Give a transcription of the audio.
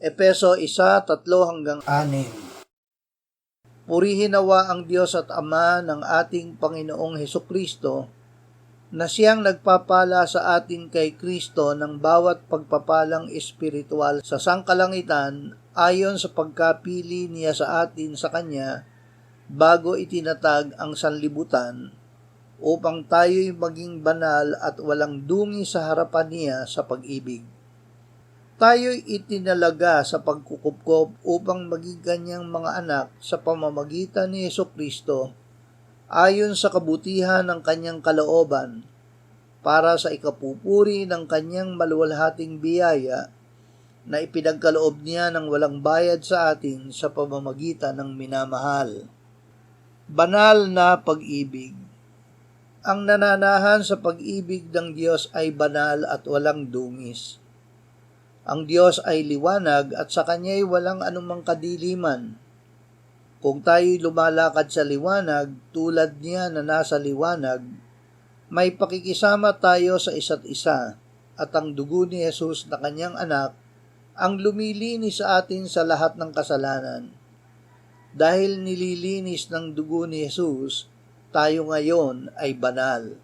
Efeso 1:3-6. Purihin nawa ang Diyos at Ama ng ating Panginoong Hesukristo, na siyang nagpapala sa atin kay Kristo ng bawat pagpapalang espiritual sa sangkalangitan ayon sa pagkapili niya sa atin sa Kanya bago itinatag ang sanlibutan, upang tayo'y maging banal at walang dungi sa harapan niya sa pag-ibig. Tayo'y itinalaga sa pagkukupkop upang maging Kanyang mga anak sa pamamagitan ni Hesukristo, ayon sa kabutihan ng Kanyang kalooban, para sa ikapupuri ng Kanyang maluwalhating biyaya na ipinagkaloob niya ng walang bayad sa atin sa pamamagitan ng minamahal. Banal na pag-ibig. Ang nananahan sa pag-ibig ng Diyos ay banal at walang dungis. Ang Diyos ay liwanag at sa Kanya'y walang anumang kadiliman. Kung tayo'y lumalakad sa liwanag tulad niya na nasa liwanag, may pakikisama tayo sa isa't isa, at ang dugo ni Jesus na Kanyang anak ang lumilinis sa atin sa lahat ng kasalanan. Dahil nililinis ng dugo ni Jesus, tayo ngayon ay banal.